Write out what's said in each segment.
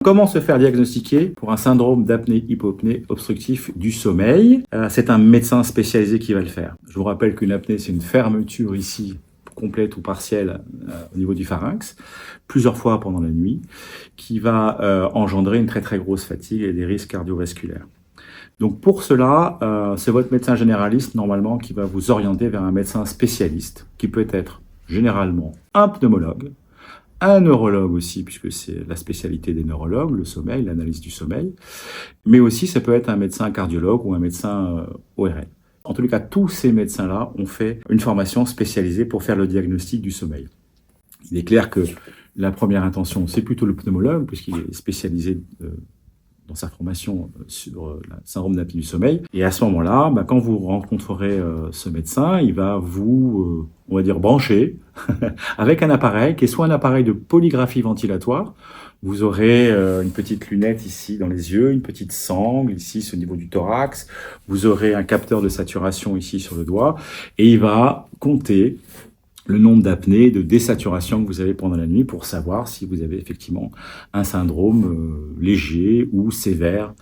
Comment se faire diagnostiquer pour un syndrome d'apnée-hypopnée obstructif du sommeil? C'est un médecin spécialisé qui va le faire. Je vous rappelle qu'une apnée, c'est une fermeture ici, complète ou partielle, au niveau du pharynx, plusieurs fois pendant la nuit, qui va engendrer une très très grosse fatigue et des risques cardiovasculaires. Donc pour cela, c'est votre médecin généraliste normalement qui va vous orienter vers un médecin spécialiste, qui peut être généralement un pneumologue, un neurologue aussi, puisque c'est la spécialité des neurologues, le sommeil, l'analyse du sommeil, mais aussi ça peut être un médecin cardiologue ou un médecin ORL. En tous les cas, tous ces médecins-là ont fait une formation spécialisée pour faire le diagnostic du sommeil. Il est clair que la première intention, c'est plutôt le pneumologue, puisqu'il est spécialisé dans sa formation sur le syndrome d'apnée du sommeil. Et à ce moment-là, quand vous rencontrerez ce médecin, il va vous, on va dire, brancher avec un appareil qui est soit un appareil de polygraphie ventilatoire. Vous aurez une petite lunette ici dans les yeux, une petite sangle ici au niveau du thorax. Vous aurez un capteur de saturation ici sur le doigt. Et il va compter le nombre d'apnées, de désaturation que vous avez pendant la nuit pour savoir si vous avez effectivement un syndrome léger ou sévère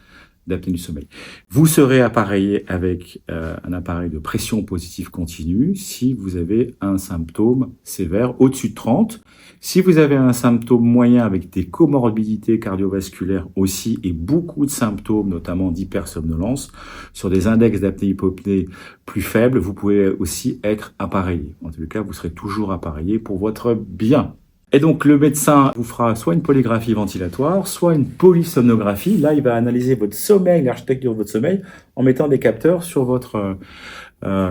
d'apnée du sommeil. Vous serez appareillé avec un appareil de pression positive continue si vous avez un symptôme sévère au-dessus de 30. Si vous avez un symptôme moyen avec des comorbidités cardiovasculaires aussi et beaucoup de symptômes, notamment d'hypersomnolence, sur des index d'apnée-hypopnée plus faibles, vous pouvez aussi être appareillé. En tout cas, vous serez toujours appareillé pour votre bien. Et donc, le médecin vous fera soit une polygraphie ventilatoire, soit une polysomnographie. Là, il va analyser votre sommeil, l'architecture de votre sommeil, en mettant des capteurs sur votre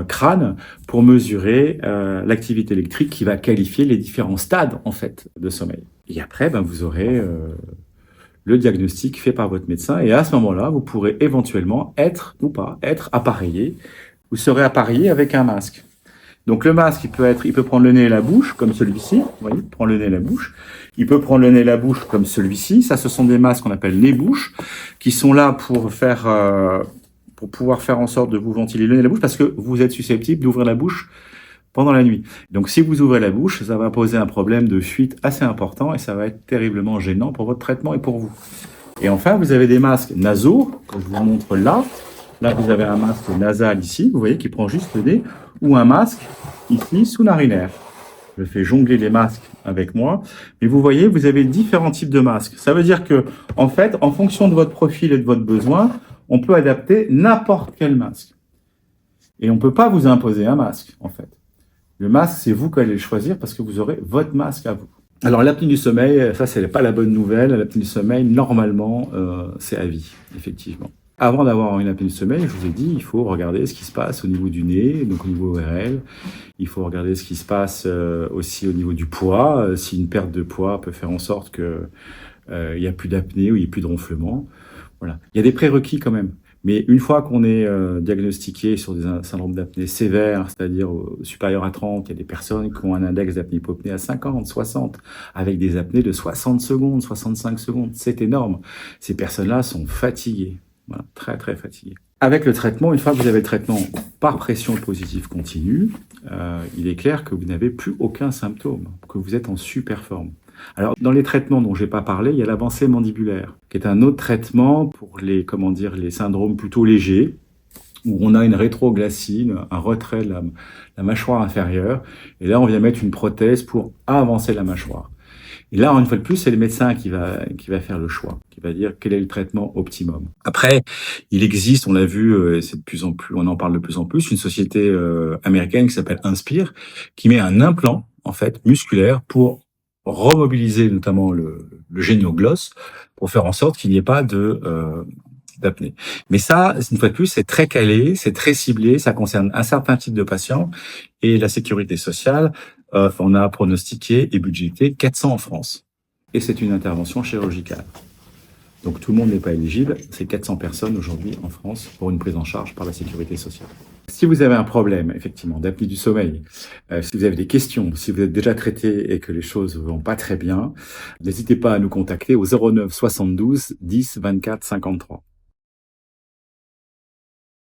crâne pour mesurer l'activité électrique qui va qualifier les différents stades, en fait, de sommeil. Et après, vous aurez le diagnostic fait par votre médecin. Et à ce moment-là, vous pourrez éventuellement être ou pas être appareillé. Vous serez appareillé avec un masque. Donc le masque, il peut prendre le nez et la bouche, comme celui-ci. Vous voyez, il prend le nez et la bouche. Il peut prendre le nez et la bouche, comme celui-ci. Ça, ce sont des masques qu'on appelle nez-bouche, qui sont là pour pouvoir faire en sorte de vous ventiler le nez et la bouche, parce que vous êtes susceptible d'ouvrir la bouche pendant la nuit. Donc si vous ouvrez la bouche, ça va poser un problème de fuite assez important et ça va être terriblement gênant pour votre traitement et pour vous. Et enfin, vous avez des masques nasaux, que je vous montre là. Là, vous avez un masque nasal ici, vous voyez, qui prend juste le nez, ou un masque ici sous-narinaire. Je fais jongler les masques avec moi. Mais vous voyez, vous avez différents types de masques. Ça veut dire que, en fait, en fonction de votre profil et de votre besoin, on peut adapter n'importe quel masque. Et on ne peut pas vous imposer un masque, en fait. Le masque, c'est vous qui allez le choisir parce que vous aurez votre masque à vous. Alors, l'apnée du sommeil, ça, c'est pas la bonne nouvelle. L'apnée du sommeil, normalement, c'est à vie, effectivement. Avant d'avoir une apnée du sommeil, je vous ai dit, il faut regarder ce qui se passe au niveau du nez, donc au niveau ORL. Il faut regarder ce qui se passe aussi au niveau du poids, si une perte de poids peut faire en sorte que il y a plus d'apnée ou il y a plus de ronflement. Voilà. Il y a des prérequis quand même. Mais une fois qu'on est diagnostiqué sur des syndromes d'apnée sévères, c'est-à-dire supérieur à 30, il y a des personnes qui ont un index d'apnée-hypopnée à 50, 60, avec des apnées de 60 secondes, 65 secondes. C'est énorme. Ces personnes-là sont fatiguées. Voilà, très très fatigué. Avec le traitement, une fois que vous avez le traitement par pression positive continue, il est clair que vous n'avez plus aucun symptôme, que vous êtes en super forme. Alors, dans les traitements dont j'ai pas parlé, il y a l'avancée mandibulaire, qui est un autre traitement pour les syndromes plutôt légers, où on a une rétroglycine, un retrait de la mâchoire inférieure, et là on vient mettre une prothèse pour avancer la mâchoire. Et là, une fois de plus, c'est le médecin qui va faire le choix, qui va dire quel est le traitement optimum. Après, il existe, on l'a vu, c'est de plus en plus, on en parle de plus en plus, une société américaine qui s'appelle Inspire, qui met un implant, en fait, musculaire pour remobiliser notamment le génioglosse, pour faire en sorte qu'il n'y ait pas d'apnée. Mais ça, une fois de plus, c'est très calé, c'est très ciblé, ça concerne un certain type de patients, et la sécurité sociale, on a pronostiqué et budgété 400 en France. Et c'est une intervention chirurgicale. Donc tout le monde n'est pas éligible, c'est 400 personnes aujourd'hui en France pour une prise en charge par la sécurité sociale. Si vous avez un problème, effectivement, d'apnée du sommeil, si vous avez des questions, si vous êtes déjà traité et que les choses ne vont pas très bien, n'hésitez pas à nous contacter au 09 72 10 24 53.